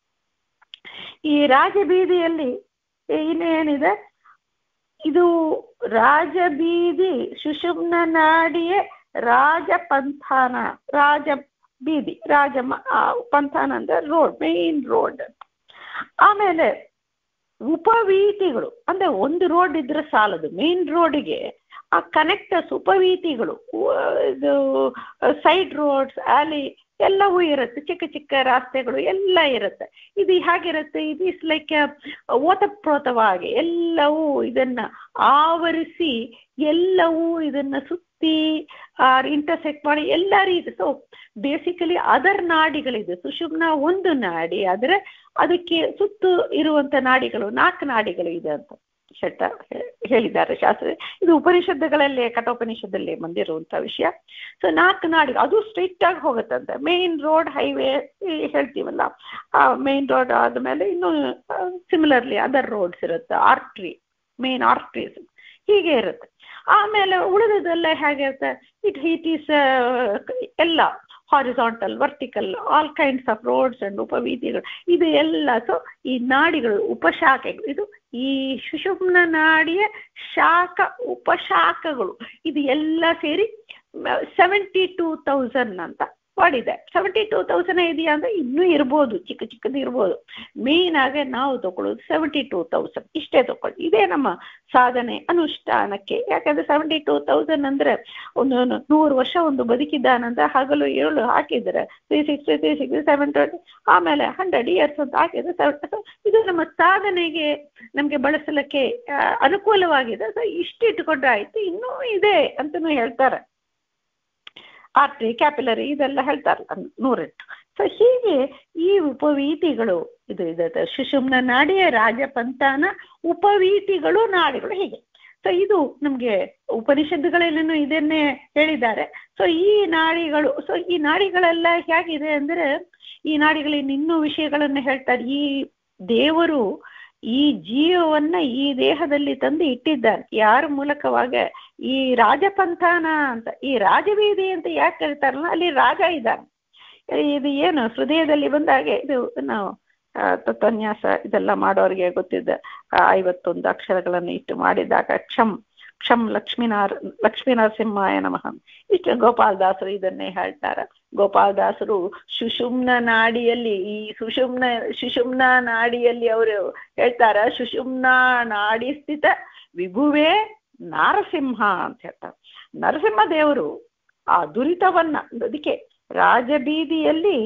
ಈ ರಾಜಬೀದಿಯಲ್ಲಿ ಇನ್ನೇನಿದೆ, ಇದು ರಾಜಬೀದಿ ಸುಷುಮ್ನ ನಾಡಿಯೇ ರಾಜಪಂಥಾನ, ರಾಜಬೀದಿ, ಪಂಥಾನ ಅಂದ್ರೆ ರೋಡ್, ಮೇನ್ ರೋಡ್. ಆಮೇಲೆ ಉಪವೀತಿಗಳು ಅಂದ್ರೆ ಒಂದು ರೋಡ್ ಇದ್ರೆ ಸಾಲದು, ಮೇನ್ ರೋಡಿಗೆ ಆ ಕನೆಕ್ಟರ್ಸ್ ಉಪವೀತಿಗಳು, ಇದು ಸೈಡ್ ರೋಡ್ಸ್, ಆಲಿ ಎಲ್ಲವೂ ಇರುತ್ತೆ, ಚಿಕ್ಕ ರಸ್ತೆಗಳು ಎಲ್ಲ ಇರುತ್ತೆ. ಇದು ಹೇಗಿರುತ್ತೆ, ಇದು ಇಸ್ ಲೈಕ್ ಓತಪ್ರೋತವಾಗಿ ಎಲ್ಲವೂ ಇದನ್ನ ಆವರಿಸಿ, ಎಲ್ಲವೂ ಇದನ್ನ ಸುತ್ತಿ ಇಂಟರ್ಸೆಕ್ಟ್ ಮಾಡಿ ಎಲ್ಲ ರೀತಿ. ಸೊ ಬೇಸಿಕಲಿ ಅದರ್ ನಾಡಿಗಳಿದೆ. ಸುಷುಮ್ನ ಒಂದು ನಾಡಿ, ಆದರೆ ಅದಕ್ಕೆ ಸುತ್ತು ಇರುವಂತ ನಾಡಿಗಳು 4 ನಾಡಿಗಳು ಇದೆ ಅಂತ ಹೇಳಿದ್ದಾರೆ ಶಾಸ್ತ್ರ. ಇದು ಉಪನಿಷತ್ತುಗಳಲ್ಲೇ, ಕಠೋಪನಿಷತ್ತಲ್ಲೇ ಬಂದಿರುವಂತ ವಿಷಯ. ಸೊ 4 ನಾಡಿಗಳು, ಅದು ಸ್ಟ್ರೈಟ್ ಆಗಿ ಹೋಗುತ್ತಂತೆ. ಮೇನ್ ರೋಡ್, ಹೈವೇ ಹೇಳ್ತೀವಲ್ಲ, ಆ ಮೇನ್ ರೋಡ್ ಆದ್ಮೇಲೆ ಇನ್ನು ಸಿಮಿಲರ್ಲಿ ಅದರ್ ರೋಡ್ಸ್ ಇರುತ್ತೆ, ಮೇನ್ ಆರ್ಟ್ರೀಸ್ ಹೀಗೆ ಇರುತ್ತೆ. ಆಮೇಲೆ ಉಳಿದದೆಲ್ಲ ಹೇಗಿರುತ್ತೆ, ಇಟ್ ಈಸ್ ಎಲ್ಲ horizontal, vertical, all kinds of roads and ಉಪವೀತಿಗಳು, ಇದು ಎಲ್ಲ. ಸೊ ಈ ನಾಡಿಗಳು ಉಪಶಾಖೆಗಳು, ಇದು ಈ ಸುಷುಮ್ನ ನಾಡಿಯ ಉಪಶಾಖಗಳು, ಇದು ಎಲ್ಲ ಸೇರಿ 72,000 ಅಂತ ಮಾಡಿದೆ. 72,000 ಇದೆಯಾ ಅಂದ್ರೆ ಇನ್ನೂ ಇರ್ಬೋದು, ಚಿಕ್ಕದು ಇರ್ಬೋದು. ಮೇನ್ ಆಗಿ ನಾವು ತಗೊಳ್ಳೋದು 72,000 ಇಷ್ಟೇ ತಗೊಳ್ಳಿ. ಇದೇ ನಮ್ಮ ಸಾಧನೆ ಅನುಷ್ಠಾನಕ್ಕೆ. ಯಾಕಂದ್ರೆ 72,000 ಅಂದ್ರೆ ಒಂದು 100 ವರ್ಷ ಒಂದು ಬದುಕಿದ್ದಾನಂತ ಹಗಲು ಏಳು ಹಾಕಿದ್ರೆ 360 720 ಆಮೇಲೆ 100 ಇಯರ್ಸ್ ಅಂತ ಹಾಕಿದ್ರೆ ಇದು ನಮ್ಮ ಸಾಧನೆಗೆ ನಮ್ಗೆ ಬಳಸಲಿಕ್ಕೆ ಅನುಕೂಲವಾಗಿದೆ. ಸೊ ಇಷ್ಟು ಇಟ್ಕೊಂಡ್ರೆ ಆಯ್ತು. ಇನ್ನೂ ಇದೆ ಅಂತನೂ ಹೇಳ್ತಾರೆ. ಆರ್ಟ್ರಿ, ಕ್ಯಾಪಿಲರಿ ಇದೆಲ್ಲ ಹೇಳ್ತಾರಲ್ಲ 108. ಸೊ ಹೀಗೆ ಈ ಉಪವೀತಿಗಳು ಇದು ಸುಷುಮ್ನ ನಾಡಿಯ ರಾಜಪಂಥಾನ ಉಪವೀತಿಗಳು ನಾಡಿಗಳು ಹೀಗೆ. ಸೊ ಇದು ನಮ್ಗೆ ಉಪನಿಷತ್ತುಗಳಲ್ಲೇನು ಇದನ್ನೇ ಹೇಳಿದ್ದಾರೆ. ಸೊ ಈ ನಾಡಿಗಳು, ಸೊ ಈ ನಾಡಿಗಳೆಲ್ಲ ಹೇಗಿದೆ ಅಂದ್ರೆ ಈ ನಾಡಿಗಳಿಂದ ಇನ್ನೂ ವಿಷಯಗಳನ್ನು ಹೇಳ್ತಾರೆ. ಈ ದೇವರು ಈ ಜೀವವನ್ನ ಈ ದೇಹದಲ್ಲಿ ತಂದು ಇಟ್ಟಿದ್ದಾನೆ. ಯಾರ ಮೂಲಕವಾಗ ಈ ರಾಜಪಂಥಾನ ಅಂತ, ಈ ರಾಜವೀದಿ ಅಂತ ಯಾಕೆ ಹೇಳ್ತಾರಲ್ಲ, ಅಲ್ಲಿ ರಾಜ ಇದ್ದಾನೆ. ಇದು ಏನು ಹೃದಯದಲ್ಲಿ ಬಂದಾಗೆ ಇದು ನಾವು ತತ್ವನ್ಯಾಸ ಇದೆಲ್ಲ ಮಾಡೋರಿಗೆ ಗೊತ್ತಿದ್ದ 51 ಅಕ್ಷರಗಳನ್ನು ಇಟ್ಟು ಮಾಡಿದಾಗ ಕ್ಷಮ್ ಲಕ್ಷ್ಮೀನರಸಿಂಹಾಯ ನಮಃ ಇಷ್ಟು ಗೋಪಾಲದಾಸರು ಇದನ್ನೇ ಹೇಳ್ತಾರೆ. ಗೋಪಾಲದಾಸರು ಸುಷುಮ್ನ ನಾಡಿಯಲ್ಲಿ, ಈ ಸುಷುಮ್ನ ನಾಡಿಯಲ್ಲಿ ಅವರು ಹೇಳ್ತಾರ, ಸುಷುಮ್ನ ನಾಡಿ ಸ್ಥಿತ ವಿಭುವೇ ನಾರಸಿಂಹ ಅಂತ ಹೇಳ್ತಾರೆ. ನರಸಿಂಹ ದೇವರು ಆ ದುರಿತವನ್ನ, ಅದಕ್ಕೆ ರಾಜಬೀದಿಯಲ್ಲಿ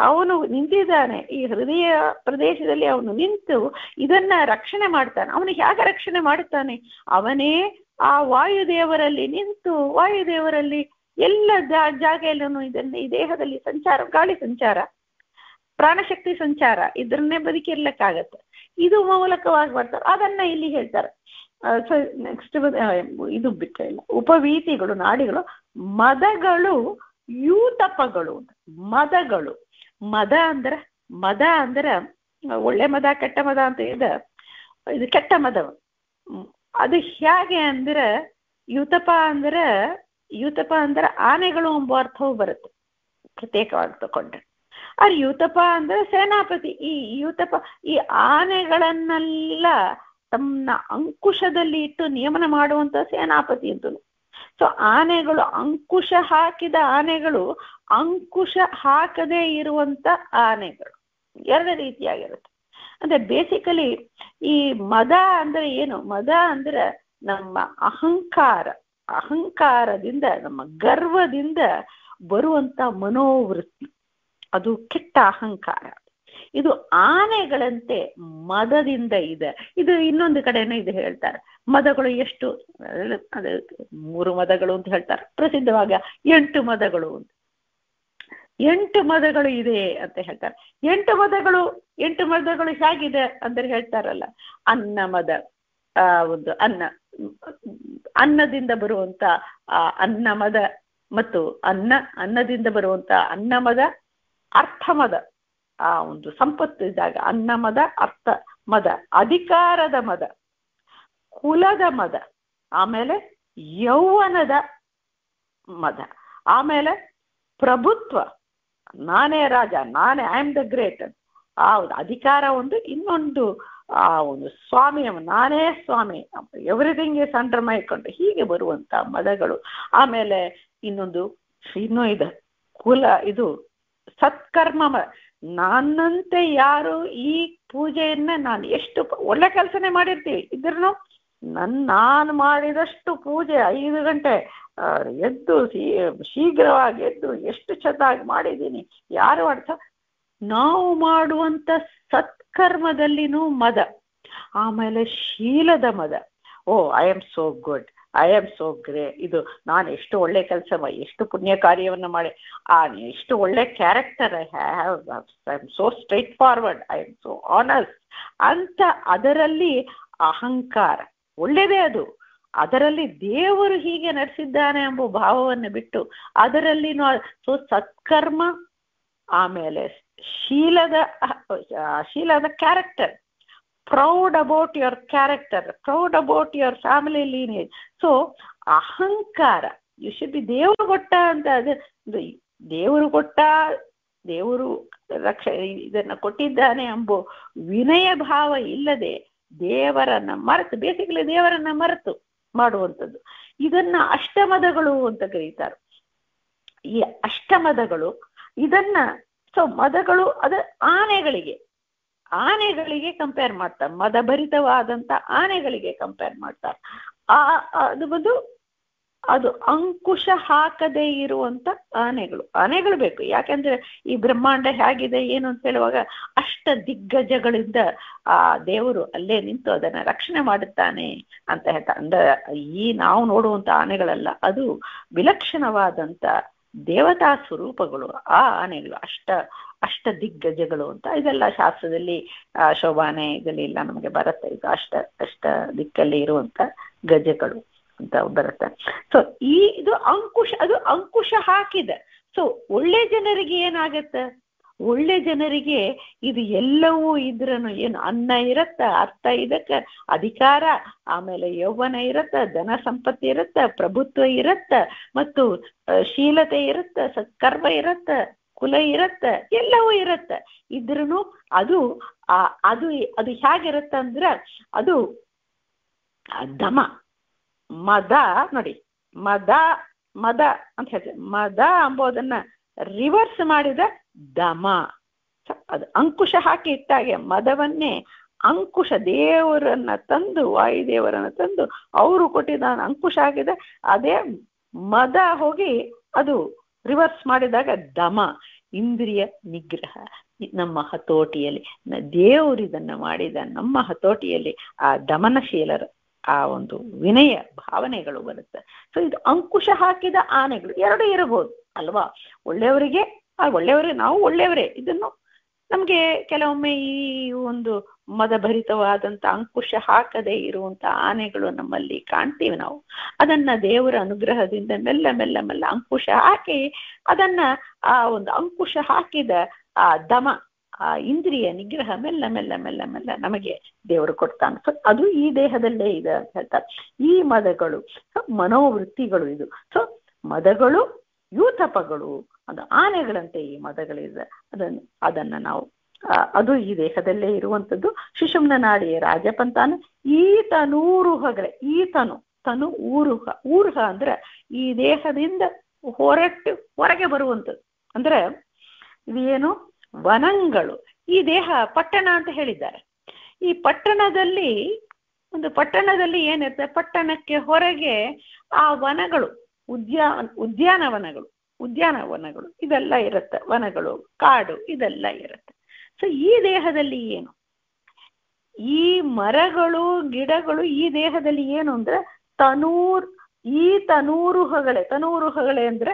ಅವನು ನಿಂತಿದ್ದಾನೆ. ಈ ಹೃದಯ ಪ್ರದೇಶದಲ್ಲಿ ಅವನು ನಿಂತು ಇದನ್ನ ರಕ್ಷಣೆ ಮಾಡ್ತಾನೆ. ಅವನು ಹೇಗೆ ರಕ್ಷಣೆ ಮಾಡುತ್ತಾನೆ? ಅವನೇ ಆ ವಾಯುದೇವರಲ್ಲಿ ನಿಂತು, ವಾಯುದೇವರಲ್ಲಿ ಎಲ್ಲ ಜಾಗ ಎಲ್ಲನೂ ಇದನ್ನ ಈ ದೇಹದಲ್ಲಿ ಸಂಚಾರ, ಗಾಳಿ ಸಂಚಾರ, ಪ್ರಾಣಶಕ್ತಿ ಸಂಚಾರ, ಇದನ್ನೇ ಬದುಕಿರ್ಲಿಕ್ಕಾಗತ್ತೆ. ಇದು ಮೂಲಕವಾಗಿ ಬರ್ತಾರೆ. ಅದನ್ನ ಇಲ್ಲಿ ಹೇಳ್ತಾರೆ. ನೆಕ್ಸ್ಟ್ ಇದು ಬಿಟ್ಟರೆ ಇಲ್ಲ, ಉಪವೀತಿಗಳು ನಾಡಿಗಳು, ಮದಗಳು ಯೂತಪಗಳು. ಮದಗಳು, ಮದ ಅಂದ್ರೆ ಒಳ್ಳೆ ಮದ ಕೆಟ್ಟ ಮದ ಅಂತ ಇದೆ. ಇದು ಕೆಟ್ಟ ಮದ. ಅದು ಹೇಗೆ ಅಂದ್ರೆ ಯೂತಪ ಅಂದ್ರೆ ಆನೆಗಳು ಎಂಬ ಅರ್ಥವು ಬರುತ್ತೆ ಪ್ರತ್ಯೇಕವಾಗಿ ತಗೊಂಡ್ರೆ. ಆ ಯೂತಪ ಅಂದ್ರೆ ಸೇನಾಪತಿ. ಈ ಯೂತಪ ಈ ಆನೆಗಳನ್ನೆಲ್ಲ ತಮ್ಮ ಅಂಕುಶದಲ್ಲಿ ಇಟ್ಟು ನಿಯಮನ ಮಾಡುವಂತ ಸೇನಾಪತಿ ಅಂತಲೂ. ಸೊ ಆನೆಗಳು, ಅಂಕುಶ ಹಾಕಿದ ಆನೆಗಳು, ಅಂಕುಶ ಹಾಕದೇ ಇರುವಂತ ಆನೆಗಳು, ಎರಡು ರೀತಿಯಾಗಿರುತ್ತೆ. ಅಂದ್ರೆ ಬೇಸಿಕಲಿ ಈ ಮದ ಅಂದ್ರೆ ಏನು? ಮದ ಅಂದ್ರೆ ನಮ್ಮ ಅಹಂಕಾರದಿಂದ, ನಮ್ಮ ಗರ್ವದಿಂದ ಬರುವಂತ ಮನೋವೃತ್ತಿ, ಅದು ಕೆಟ್ಟ ಅಹಂಕಾರ. ಇದು ಆನೆಗಳಂತೆ ಮದದಿಂದ ಇದೆ. ಇದು ಇನ್ನೊಂದು ಕಡೆನೂ ಇದು ಹೇಳ್ತಾರೆ. ಮದಗಳು ಎಷ್ಟು? ಅದು 3 ಮದಗಳು ಅಂತ ಹೇಳ್ತಾರೆ. ಪ್ರಸಿದ್ಧವಾಗ 8 ಮದಗಳು ಅಂತ, 8 ಮದಗಳು ಇದೆ ಅಂತ ಹೇಳ್ತಾರೆ. 8 ಮದಗಳು ಹೇಗಿದೆ ಅಂದ್ರೆ ಹೇಳ್ತಾರಲ್ಲ, ಅನ್ನ ಮದ, ಒಂದು ಅನ್ನದಿಂದ ಬರುವಂತ ಅನ್ನ ಮದ, ಮತ್ತು ಅನ್ನದಿಂದ ಬರುವಂತ ಅನ್ನ ಮದ, ಅರ್ಥ ಮದ, ಆ ಒಂದು ಸಂಪತ್ತು ಇದ್ದಾಗ ಅನ್ನ ಮದ, ಅರ್ಥ ಮದ, ಅಧಿಕಾರದ ಮದ, ಕುಲದ ಮದ, ಆಮೇಲೆ ಯೌವನದ ಮದ, ಆಮೇಲೆ ಪ್ರಭುತ್ವ, ನಾನೇ ರಾಜ, ಐ ಆಮ್ ದ ಗ್ರೇಟ್, ಆ ಅಧಿಕಾರ ಒಂದು. ಇನ್ನೊಂದು ಆ ಒಂದು ಸ್ವಾಮಿ, ನಾನೇ ಸ್ವಾಮಿ, everything is under my control, ಹೀಗೆ ಬರುವಂತ ಮದಗಳು. ಆಮೇಲೆ ಇನ್ನೂ ಇದೆ ಕುಲ, ಇದು ಸತ್ಕರ್ಮ. ನನ್ನಂತೆ ಯಾರು ಈ ಪೂಜೆಯನ್ನ, ನಾನು ಎಷ್ಟು ಒಳ್ಳೆ ಕೆಲಸನೇ ಮಾಡಿರ್ತೀವಿ ಇದ್ರೂ ನಾನು ಮಾಡಿದಷ್ಟು ಪೂಜೆ 5 ಗಂಟೆ ಎದ್ದು ಶೀಘ್ರವಾಗಿ ಎದ್ದು ಎಷ್ಟು ಚೆನ್ನಾಗಿ ಮಾಡಿದ್ದೀನಿ ಯಾರು ಅರ್ಥ. ನಾವು ಮಾಡುವಂತ ಸತ್ಕರ್ಮದಲ್ಲಿನೂ ಮದ. ಆಮೇಲೆ ಶೀಲದ ಮದ. I am so good, I am so great, ಇದು ನಾನು ಎಷ್ಟು ಒಳ್ಳೆ ಕೆಲಸ, ಎಷ್ಟು ಪುಣ್ಯ ಕಾರ್ಯವನ್ನು ಮಾಡಿ, ಎಷ್ಟು ಒಳ್ಳೆ character I have, I am so straight forward, I am so honest ಅಂತ. ಅದರಲ್ಲಿ ಅಹಂಕಾರ ಒಳ್ಳೆಯದೇ ಅದು. ಅದರಲ್ಲಿ ದೇವರು ಹೀಗೆ ನಡೆಸಿದ್ದಾನೆ ಎಂಬ ಭಾವವನ್ನು ಬಿಟ್ಟು ಅದರಲ್ಲಿ ಸತ್ಕರ್ಮ, ಆಮೇಲೆ ಶೀಲದ character, proud about your character, proud about your family lineage. So ಅಹಂಕಾರ, ಯು ಶುಡ್ ಬಿ ದೇವರು ಕೊಟ್ಟ ಅಂತ, ಅದು ದೇವರು ಇದನ್ನ ಕೊಟ್ಟಿದ್ದಾನೆ ಎಂಬ ವಿನಯ ಭಾವ ಇಲ್ಲದೆ ದೇವರನ್ನ ಮರೆತು, ಬೇಸಿಕಲಿ ದೇವರನ್ನ ಮರೆತು ಮಾಡುವಂಥದ್ದು. ಇದನ್ನ ಅಷ್ಟಮದಗಳು ಅಂತ ಕರೀತಾರೆ. ಈ ಅಷ್ಟಮದಗಳು ಇದನ್ನ ಸೊ ಮದಗಳು ಆನೆಗಳಿಗೆ ಕಂಪೇರ್ ಮಾಡ್ತಾರೆ, ಮದಭರಿತವಾದಂತ ಆನೆಗಳಿಗೆ ಕಂಪೇರ್ ಮಾಡ್ತಾರೆ. ಅದು ಅಂಕುಶ ಹಾಕದೇ ಇರುವಂತ ಆನೆಗಳು ಬೇಕು. ಯಾಕಂದ್ರೆ ಈ ಬ್ರಹ್ಮಾಂಡ ಹೇಗಿದೆ ಏನು ಅಂತ ಹೇಳುವಾಗ ಅಷ್ಟ ದಿಗ್ಗಜಗಳಿಂದ ಆ ದೇವರು ಅಲ್ಲೇ ನಿಂತು ಅದನ್ನ ರಕ್ಷಣೆ ಮಾಡುತ್ತಾನೆ ಅಂತ ಹೇಳ್ತಾರೆ. ಅಂದ್ರೆ ಈ ನಾವು ನೋಡುವಂತ ಆನೆಗಳಲ್ಲ, ಅದು ವಿಲಕ್ಷಣವಾದಂತ ದೇವತಾ ಸ್ವರೂಪಗಳು. ಆ ಆನೆಗಳು ಅಷ್ಟ ದಿಗ್ಗಜಗಳು ಅಂತ ಇದೆಲ್ಲ ಶಾಸ್ತ್ರದಲ್ಲಿ ಶೋಭಾನೆ ಇದೆಲ್ಲ ನಮಗೆ ಬರುತ್ತೆ. ಇದು ಅಷ್ಟ ದಿಕ್ಕಲ್ಲಿ ಇರುವಂತ ಗಜಗಳು ಅಂತ ಬರುತ್ತೆ. ಸೊ ಇದು ಅಂಕುಶ ಹಾಕಿದೆ. ಸೊ ಒಳ್ಳೆ ಜನರಿಗೆ ಏನಾಗತ್ತೆ, ಒಳ್ಳೆ ಜನರಿಗೆ ಇದು ಎಲ್ಲವೂ ಇದ್ರನು ಏನು ಅನ್ನ ಇರತ್ತ, ಅರ್ಥ ಇದಕ್ಕೆ ಅಧಿಕಾರ, ಆಮೇಲೆ ಯೌವನ ಇರತ್ತ, ಧನ ಸಂಪತ್ತಿ ಇರತ್ತ, ಪ್ರಭುತ್ವ ಇರತ್ತ, ಮತ್ತು ಶೀಲತೆ ಇರತ್ತ, ಸತ್ಕರ್ಮ ಇರತ್ತ, ಕುಲ ಇರತ್ತ, ಎಲ್ಲವೂ ಇರತ್ತ. ಇದ್ರೂ ಅದು ಹೇಗಿರತ್ತ ಅಂದ್ರೆ ಅದು ದಮ ಮದ ನೋಡಿ, ಮದ ಅಂತ ಹೇಳ್ತೀವಿ. ಮದ ಅಂಬೋದನ್ನ ರಿವರ್ಸ್ ಮಾಡಿದ ದಮ. ಅದು ಅಂಕುಶ ಹಾಕಿ ಇಟ್ಟಾಗೆ ಮದವನ್ನೇ ಅಂಕುಶ ದೇವರನ್ನ ತಂದು, ವಾಯುದೇವರನ್ನ ತಂದು ಅವರು ಕೊಟ್ಟಿದ್ದ ಅಂಕುಶ ಆಗಿದೆ. ಅದೇ ಮದ ಹೋಗಿ ಅದು ರಿವರ್ಸ್ ಮಾಡಿದಾಗ ದಮ, ಇಂದ್ರಿಯ ನಿಗ್ರಹ. ನಮ್ಮ ಹತೋಟಿಯಲ್ಲಿ ದೇವರಿದನ್ನ ಮಾಡಿದ ನಮ್ಮ ಹತೋಟಿಯಲ್ಲಿ ಆ ದಮನಶೀಲರ ಆ ಒಂದು ವಿನಯ ಭಾವನೆಗಳು ಬರುತ್ತೆ. ಸೊ ಇದು ಅಂಕುಶ ಹಾಕಿದ ಆನೆಗಳು ಎರಡು ಇರಬಹುದು ಅಲ್ವಾ. ಒಳ್ಳೆಯವರಿಗೆ ನಾವು ಒಳ್ಳೆಯವರೇ. ಇದನ್ನು ನಮ್ಗೆ ಕೆಲವೊಮ್ಮೆ ಈ ಒಂದು ಮದಭರಿತವಾದಂತ ಅಂಕುಶ ಹಾಕದೇ ಇರುವಂತ ಆನೆಗಳು ನಮ್ಮಲ್ಲಿ ಕಾಣ್ತೀವಿ ನಾವು. ಅದನ್ನ ದೇವರ ಅನುಗ್ರಹದಿಂದ ಮೆಲ್ಲ ಅಂಕುಶ ಹಾಕಿ ಅದನ್ನ ಆ ಒಂದು ಅಂಕುಶ ಹಾಕಿದ ಆ ದಮ, ಆ ಇಂದ್ರಿಯ ನಿಗ್ರಹ ಮೆಲ್ಲ ನಮಗೆ ದೇವರು ಕೊಡ್ತಾನೆ. ಸೊ ಅದು ಈ ದೇಹದಲ್ಲೇ ಇದೆ ಅಂತ ಹೇಳ್ತಾರೆ. ಈ ಮದಗಳು ಮನೋವೃತ್ತಿಗಳು. ಇದು ಸೊ ಮದಗಳು ಯೂಥಪಗಳು, ಅದು ಆನೆಗಳಂತೆ ಈ ಮದಗಳಿದೆ. ಅದನ್ನ ನಾವು ಅದು ಈ ದೇಹದಲ್ಲೇ ಇರುವಂಥದ್ದು. ಸುಷುಮ್ನ ನಾಡಿಯ ರಾಜಪಂತಾನ ಈ ತನೂರುಹಗಳೇ, ಈ ತನು ಊರುಹ ಅಂದ್ರೆ ಈ ದೇಹದಿಂದ ಹೊರಗೆ ಬರುವಂಥದ್ದು. ಅಂದ್ರೆ ಇದು ಏನು ವನಗಳು. ಈ ದೇಹ ಪಟ್ಟಣ ಅಂತ ಹೇಳಿದ್ದಾರೆ. ಈ ಪಟ್ಟಣದಲ್ಲಿ ಏನಿರುತ್ತೆ, ಪಟ್ಟಣಕ್ಕೆ ಹೊರಗೆ ಆ ವನಗಳು, ಉದ್ಯಾನವನಗಳು ಇದೆಲ್ಲ ಇರುತ್ತೆ. ವನಗಳು, ಕಾಡು ಇದೆಲ್ಲ ಇರುತ್ತೆ. ಸೊ ಈ ದೇಹದಲ್ಲಿ ಏನು, ಈ ಮರಗಳು ಗಿಡಗಳು ಈ ದೇಹದಲ್ಲಿ ಏನು ಅಂದ್ರೆ ತನೂರುಹಗಳೇ ಅಂದ್ರೆ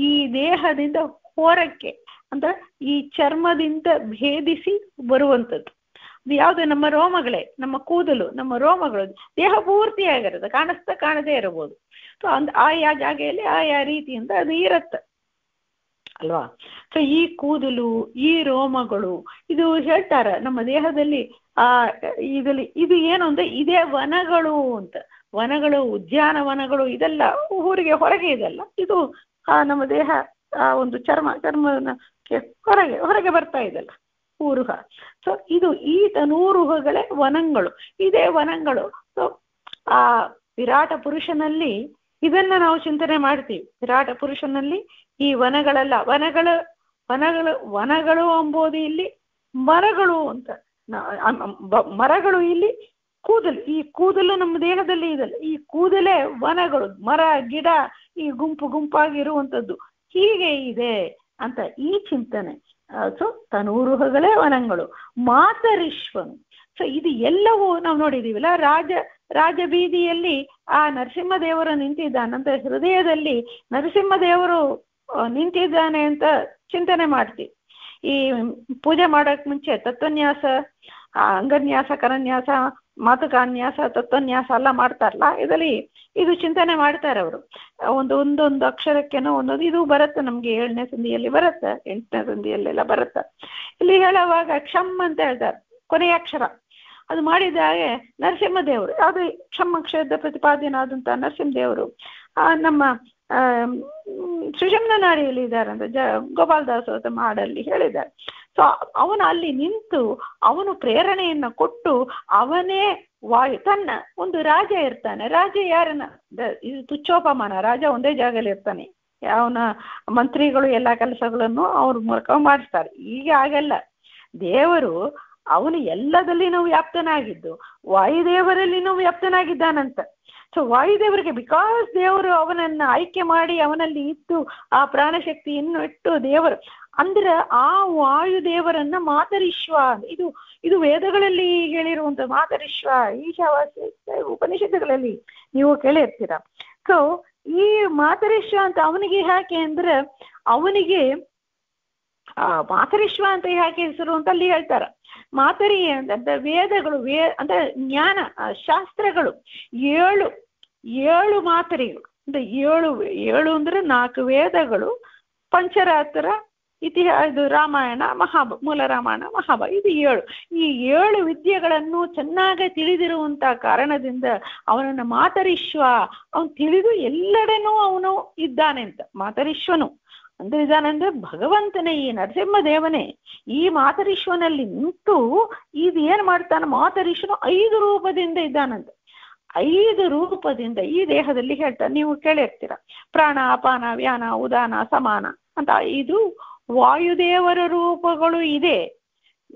ಈ ದೇಹದಿಂದ ಹೊರಕ್ಕೆ, ಅಂದ್ರೆ ಈ ಚರ್ಮದಿಂದ ಭೇದಿಸಿ ಬರುವಂಥದ್ದು. ಅದು ಯಾವುದು, ನಮ್ಮ ರೋಮಗಳೇ, ನಮ್ಮ ಕೂದಲು, ನಮ್ಮ ರೋಮಗಳು ದೇಹ ಪೂರ್ತಿಯಾಗಿರುತ್ತೆ, ಕಾಣದೇ ಇರಬಹುದು. ಸೊ ಆಯಾ ಜಾಗೆಯಲ್ಲಿ ಆಯಾ ರೀತಿಯಿಂದ ಅದು ಇರುತ್ತೆ ಅಲ್ವಾ. ಸೊ ಈ ಕೂದಲು, ಈ ರೋಮಗಳು, ಇದು ಹೇಳ್ತಾರ ನಮ್ಮ ದೇಹದಲ್ಲಿ ಇದು ಏನು ಅಂದ್ರೆ ಇದೇ ವನಗಳು ಅಂತ. ವನಗಳು, ಉದ್ಯಾನವನಗಳು ಇದೆಲ್ಲ ಊರಿಗೆ ಹೊರಗೆ ಇದೆಲ್ಲ. ಇದು ನಮ್ಮ ದೇಹ ಒಂದು ಚರ್ಮಕ್ಕೆ ಹೊರಗೆ ಬರ್ತಾ ಇದೆಲ್ಲ ಊರುಹ. ಸೊ ಇದು ಈ ತನೂರುಹಗಳೇ ವನಗಳು, ಇದೇ ವನಗಳು. ಸೊ ಆ ವಿರಾಟ ಪುರುಷನಲ್ಲಿ ಇದನ್ನ ನಾವು ಚಿಂತನೆ ಮಾಡ್ತೀವಿ. ವಿರಾಟ ಪುರುಷನಲ್ಲಿ ಈ ವನಗಳೆಲ್ಲ ವನಗಳು ಎಂಬುದು ಇಲ್ಲಿ ಮರಗಳು ಅಂತ. ಮರಗಳು ಇಲ್ಲಿ ಕೂದಲು, ಈ ಕೂದಲು ನಮ್ಮ ದೇಹದಲ್ಲಿ ಇದಲ್ಲ. ಈ ಕೂದಲೇ ವನಗಳು, ಮರ ಗಿಡ ಈ ಗುಂಪಾಗಿರುವಂಥದ್ದು ಹೀಗೆ ಇದೆ ಅಂತ ಈ ಚಿಂತನೆ. ಸೊ ತನೂರುಹಗಳೇ ವನಗಳು. ಮಾತರಿಶ್ವನು. ಸೊ ಇದು ಎಲ್ಲವೂ ನಾವು ನೋಡಿದೀವಿಲ್ಲ. ರಾಜಬೀದಿಯಲ್ಲಿ ಆ ನರಸಿಂಹದೇವರು ನಿಂತಿದ್ದಾನಂತ, ಹೃದಯದಲ್ಲಿ ನರಸಿಂಹದೇವರು ನಿಂತಿದ್ದಾನೆ ಅಂತ ಚಿಂತನೆ ಮಾಡ್ತೀವಿ. ಈ ಪೂಜೆ ಮಾಡೋಕ್ ಮುಂಚೆ ತತ್ವನ್ಯಾಸ, ಅಂಗನ್ಯಾಸ, ಕರನ್ಯಾಸ, ಮಾತುಕಾನ್ಯಾಸ, ತತ್ವನ್ಯಾಸ ಎಲ್ಲ ಮಾಡ್ತಾರಲ್ಲ, ಇದರಲ್ಲಿ ಇದು ಚಿಂತನೆ ಮಾಡ್ತಾರೆ ಅವರು. ಒಂದೊಂದು ಅಕ್ಷರಕ್ಕೆನೋ ಒಂದೊಂದು ಇದು ಬರುತ್ತೆ. ನಮ್ಗೆ 7ನೇ ಸಂಧಿಯಲ್ಲಿ ಬರುತ್ತೆ, 8ನೇ ಸಂಧಿಯಲ್ಲೆಲ್ಲ ಬರುತ್ತೆ. ಇಲ್ಲಿ ಹೇಳುವಾಗ ಕ್ಷಮ್ ಅಂತ ಹೇಳ್ತಾರೆ, ಕೊನೆಯ ಅಕ್ಷರ. ಅದು ಮಾಡಿದಾಗೆ ನರಸಿಂಹದೇವರು, ಯಾವುದು ಕ್ಷಮಕ್ಷರದ ಪ್ರತಿಪಾದ್ಯನಾದಂತ ನರಸಿಂಹದೇವರು ನಮ್ಮ ಸುಷುಮ್ನ ನಾಡಿಯಲ್ಲಿ ಇದ್ದಾರೆ ಅಂತ ಗೋಪಾಲದಾಸ ಹಾಡಲ್ಲಿ ಹೇಳಿದ್ದಾರೆ. ಸೊ ಅವನು ಅಲ್ಲಿ ನಿಂತು ಅವನು ಪ್ರೇರಣೆಯನ್ನ ಕೊಟ್ಟು ಅವನೇ ತನ್ನ ಒಂದು ರಾಜ ಇರ್ತಾನೆ. ರಾಜ ಯಾರನ್ನ, ಇದು ತುಚ್ಛೋಪಮಾನ. ರಾಜ ಒಂದೇ ಜಾಗದಲ್ಲಿ ಇರ್ತಾನೆ, ಅವನ ಮಂತ್ರಿಗಳು ಎಲ್ಲ ಕೆಲಸಗಳನ್ನು ಅವ್ರ ಮೂಲಕ ಮಾಡಿಸ್ತಾರೆ. ಈಗ ಆಗಲ್ಲ. ದೇವರು ಅವನು ಎಲ್ಲದಲ್ಲಿನೂ ವ್ಯಾಪ್ತನಾಗಿದ್ದು ವಾಯುದೇವರಲ್ಲಿನೂ ವ್ಯಾಪ್ತನಾಗಿದ್ದಾನಂತ. ಸೊ ವಾಯುದೇವರಿಗೆ ಬಿಕಾಸ್ ದೇವರು ಅವನನ್ನ ಆಯ್ಕೆ ಮಾಡಿ ಅವನಲ್ಲಿ ಇದ್ದು ಆ ಪ್ರಾಣಶಕ್ತಿಯನ್ನು ಇಟ್ಟು ದೇವರು ಅಂದ್ರೆ ಆ ವಾಯುದೇವರನ್ನ ಮಾತರಿಶ್ವ, ಇದು ವೇದಗಳಲ್ಲಿ ಹೇಳಿರುವಂತ ಮಾತರಿಶ್ವ ಈಶಾವಾಸ್ಯ ಉಪನಿಷತ್ತುಗಳಲ್ಲಿ ನೀವು ಕೇಳಿರ್ತೀರ. ಸೊ ಈ ಮಾತರಿಶ್ವ ಅಂತ ಅವನಿಗೆ ಯಾಕೆ ಅಂದ್ರೆ ಅವನಿಗೆ ಮಾತರಿಶ್ವ ಅಂತ ಯಾಕೆ ಹೆಸರು ಅಂತ ಅಲ್ಲಿ ಹೇಳ್ತಾರ. ಮಾತರಿ ಅಂತ ವೇದಗಳು ಅಂದ್ರೆ ಜ್ಞಾನ ಶಾಸ್ತ್ರಗಳು ಏಳು ಮಾತರಿಗಳು ಅಂದ್ರೆ ಏಳು ಅಂದ್ರೆ 4 ವೇದಗಳು, ಪಂಚರಾತ್ರ, ಇದು ರಾಮಾಯಣ ಮೂಲ ರಾಮಾಯಣ ಮಹಾಭಾರತ, ಇದು 7. ಈ 7 ವಿದ್ಯೆಗಳನ್ನು ಚೆನ್ನಾಗಿ ತಿಳಿದಿರುವಂತ ಕಾರಣದಿಂದ ಅವನನ್ನ ಮಾತರಿಶ್ವ, ಅವನು ತಿಳಿದು ಎಲ್ಲೆಡೆನೂ ಅವನು ಇದ್ದಾನೆ ಅಂತ. ಮಾತರಿಶ್ವನು ಅಂದ್ರೆ ಇದಾನಂದ್ರೆ ಭಗವಂತನೇ, ಈ ನರಸಿಂಹದೇವನೇ ಈ ಮಾತರಿಶ್ವನಲ್ಲಿ ನಿಂತು ಇದು ಏನ್ ಮಾಡ್ತಾನೆ, ಮಾತರಿಶ್ವನು 5 ರೂಪದಿಂದ ಇದ್ದಾನಂತ. 5 ರೂಪದಿಂದ ಈ ದೇಹದಲ್ಲಿ ಹೇಳ್ತಾರೆ, ನೀವು ಕೇಳಿರ್ತೀರ ಪ್ರಾಣ ಅಪಾನ ವ್ಯಾನ ಉದಾನ ಸಮಾನ ಅಂತ 5 ವಾಯುದೇವರ ರೂಪಗಳು ಇದೆ.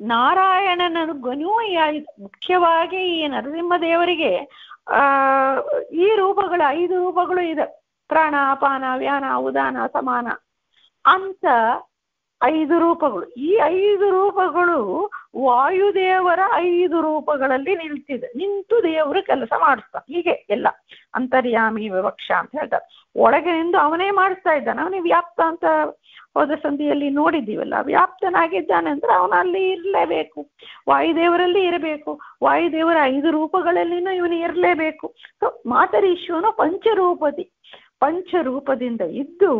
ನಾರಾಯಣನ ಮುಖ್ಯವಾಗಿ ಈ ನರಸಿಂಹದೇವರಿಗೆ ಈ ರೂಪಗಳು 5 ರೂಪಗಳು ಇದೆ. ಪ್ರಾಣ ಅಪಾನ ವ್ಯಾನ ಉದಾನ ಸಮಾನ ಅಂತ 5 ರೂಪಗಳು. ಈ 5 ರೂಪಗಳು ವಾಯುದೇವರ 5 ರೂಪಗಳಲ್ಲಿ ನಿಂತು ದೇವರು ಕೆಲಸ ಮಾಡಿಸ್ತಾನೆ. ಹೀಗೆ ಎಲ್ಲ ಅಂತರ್ಯಾಮಿ ವಿವಕ್ಷ ಅಂತ ಹೇಳ್ತಾರೆ. ಒಳಗಿನಿಂದ ಅವನೇ ಮಾಡಿಸ್ತಾ ಇದ್ದಾನೆ. ಅವನೇ ವ್ಯಾಪ್ತ ಅಂತ ಹೋದ ಸಂಧಿಯಲ್ಲಿ ನೋಡಿದ್ದೀವಲ್ಲ. ವ್ಯಾಪ್ತನಾಗಿದ್ದಾನೆ ಅಂದ್ರೆ ಅವನಲ್ಲಿ ಇರಲೇಬೇಕು, ವಾಯುದೇವರಲ್ಲಿ ಇರಬೇಕು, ವಾಯುದೇವರ 5 ರೂಪಗಳಲ್ಲಿನೂ ಇವನು ಇರಲೇಬೇಕು. ಸೊ ಮಾತರೀಶ್ವರನು ಪಂಚರೂಪದಿಂದ ಇದ್ದು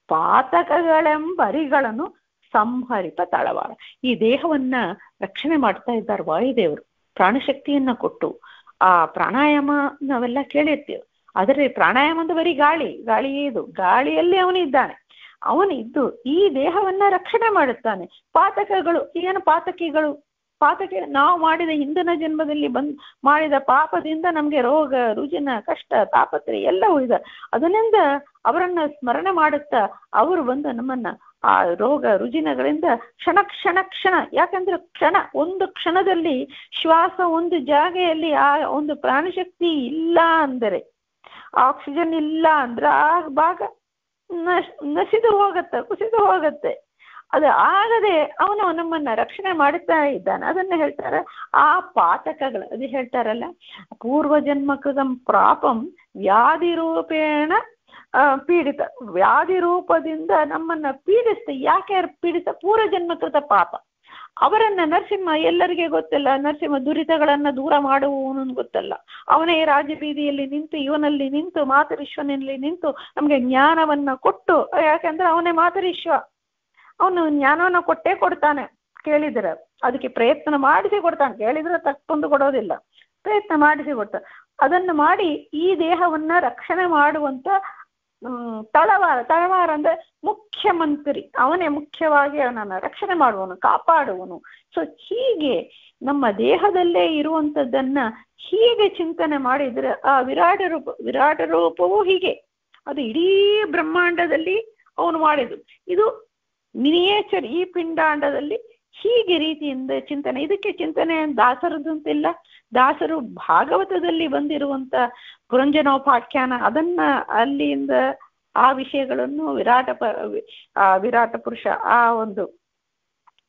ಪಾತಕಗಳೆಂಬರಿಗಳನ್ನು ಸಂಹರಿಪ ತಳವಾರ. ಈ ದೇಹವನ್ನ ರಕ್ಷಣೆ ಮಾಡ್ತಾ ಇದ್ದಾರೆ ವಾಯುದೇವರು ಪ್ರಾಣಶಕ್ತಿಯನ್ನ ಕೊಟ್ಟು. ಆ ಪ್ರಾಣಾಯಾಮ ನಾವೆಲ್ಲ ಕೇಳಿರ್ತೀವಿ. ಆದರೆ ಪ್ರಾಣಾಯಾಮ ಅಂದ್ರೆ ಬರೀ ಗಾಳಿಯೇ ಇದು. ಗಾಳಿಯಲ್ಲಿ ಅವನಿದ್ದಾನೆ. ಅವನಿದ್ದು ಈ ದೇಹವನ್ನ ರಕ್ಷಣೆ ಮಾಡುತ್ತಾನೆ. ಪಾತಕಗಳು ಏನು ಪಾತಕ ನಾವು ಮಾಡಿದ ಹಿಂದಿನ ಜನ್ಮದಲ್ಲಿ ಮಾಡಿದ ಪಾಪದಿಂದ ನಮ್ಗೆ ರೋಗ ರುಜಿನ ಕಷ್ಟ ತಾಪತ್ರೆ ಎಲ್ಲವೂ ಇದೆ. ಅದರಿಂದ ಅವರನ್ನ ಸ್ಮರಣೆ ಮಾಡುತ್ತಾ ಅವರು ಬಂದು ನಮ್ಮನ್ನ ಆ ರೋಗ ರುಜಿನಗಳಿಂದ ಕ್ಷಣ ಯಾಕಂದ್ರೆ ಒಂದು ಕ್ಷಣದಲ್ಲಿ ಶ್ವಾಸ ಒಂದು ಜಾಗೆಯಲ್ಲಿ ಆ ಒಂದು ಪ್ರಾಣಶಕ್ತಿ ಇಲ್ಲ ಅಂದರೆ, ಆಕ್ಸಿಜನ್ ಇಲ್ಲ ಅಂದ್ರೆ ಆ ಭಾಗ ಕುಸಿದು ಹೋಗತ್ತೆ. ಅದು ಆಗದೆ ಅವನು ನಮ್ಮನ್ನ ರಕ್ಷಣೆ ಮಾಡುತ್ತಾ ಇದ್ದಾನೆ. ಅದನ್ನ ಹೇಳ್ತಾರೆ ಆ ಪಾತಕಗಳು. ಅದು ಹೇಳ್ತಾರಲ್ಲ, ಪೂರ್ವ ಜನ್ಮಕೃತಂ ಪ್ರಾಪಂ ವ್ಯಾಧಿ ರೂಪೇಣ ಪೀಡಿತ. ವ್ಯಾಧಿ ರೂಪದಿಂದ ನಮ್ಮನ್ನ ಪೀಡಿಸ್ತ. ಯಾಕೆ ಪೀಡಿತ? ಪೂರ್ವ ಜನ್ಮಕೃತ ಪಾಪ. ಅವರನ್ನ ನರಸಿಂಹ ಎಲ್ಲರಿಗೆ ಗೊತ್ತಿಲ್ಲ. ನರಸಿಂಹ ದುರಿತಗಳನ್ನ ದೂರ ಮಾಡುವವನು ಗೊತ್ತಲ್ಲ. ಅವನೇ ರಾಜಬೀದಿಯಲ್ಲಿ ನಿಂತು ಇವನಲ್ಲಿ ನಿಂತು ಮಾತರಿಶ್ವನಲ್ಲಿ ನಿಂತು ನಮ್ಗೆ ಜ್ಞಾನವನ್ನ ಕೊಟ್ಟು, ಯಾಕಂದ್ರೆ ಅವನೇ ಮಾತರಿಶ್ವ, ಅವನು ಜ್ಞಾನವನ್ನ ಕೊಟ್ಟೇ ಕೊಡ್ತಾನೆ. ಕೇಳಿದ್ರೆ ಅದಕ್ಕೆ ಪ್ರಯತ್ನ ಮಾಡಿಸಿ ಕೊಡ್ತಾನೆ. ಕೇಳಿದ್ರೆ ತಕ್ಕೊಂದು ಕೊಡೋದಿಲ್ಲ, ಪ್ರಯತ್ನ ಮಾಡಿಸಿ ಕೊಡ್ತಾನೆ. ಅದನ್ನು ಮಾಡಿ ಈ ದೇಹವನ್ನ ರಕ್ಷಣೆ ಮಾಡುವಂತ ತಳವಾರ ಅಂದ್ರೆ ಮುಖ್ಯಮಂತ್ರಿ. ಅವನೇ ಮುಖ್ಯವಾಗಿ ಅವನನ್ನ ರಕ್ಷಣೆ ಮಾಡುವನು, ಕಾಪಾಡುವನು. ಸೊ ಹೀಗೆ ನಮ್ಮ ದೇಹದಲ್ಲೇ ಇರುವಂತದ್ದನ್ನ ಹೀಗೆ ಚಿಂತನೆ ಮಾಡಿದ್ರೆ ಆ ವಿರಾಟ ರೂಪವು ಹೀಗೆ ಅದು ಇಡೀ ಬ್ರಹ್ಮಾಂಡದಲ್ಲಿ ಅವನು ಮಾಡಿದ್ದು. ಇದು ಮಿನಿಯೇಚರ್ ಈ ಪಿಂಡಾಂಡದಲ್ಲಿ ಹೀಗೆ ರೀತಿಯಿಂದ ಚಿಂತನೆ. ಇದಕ್ಕೆ ಚಿಂತನೆ ದಾಸರದಂತಿಲ್ಲ. ದಾಸರು ಭಾಗವತದಲ್ಲಿ ಬಂದಿರುವಂತ ಪುರಂಜನೋಪಾಖ್ಯಾನ ಅದನ್ನ ಅಲ್ಲಿಂದ ಆ ವಿಷಯಗಳನ್ನು ವಿರಾಟ ಪುರುಷ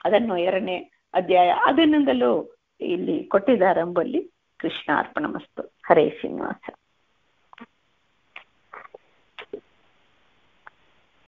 ಅದನ್ನು 2ನೇ ಅಧ್ಯಾಯ ಅದನ್ನಿಂದಲೂ ಇಲ್ಲಿ ಕೊಟ್ಟಿದ್ದಾರೆ ಎಂಬಲ್ಲಿ. ಕೃಷ್ಣ ಅರ್ಪಣಮಸ್ತು. ಹರೇ ಶ್ರೀನಿವಾಸ.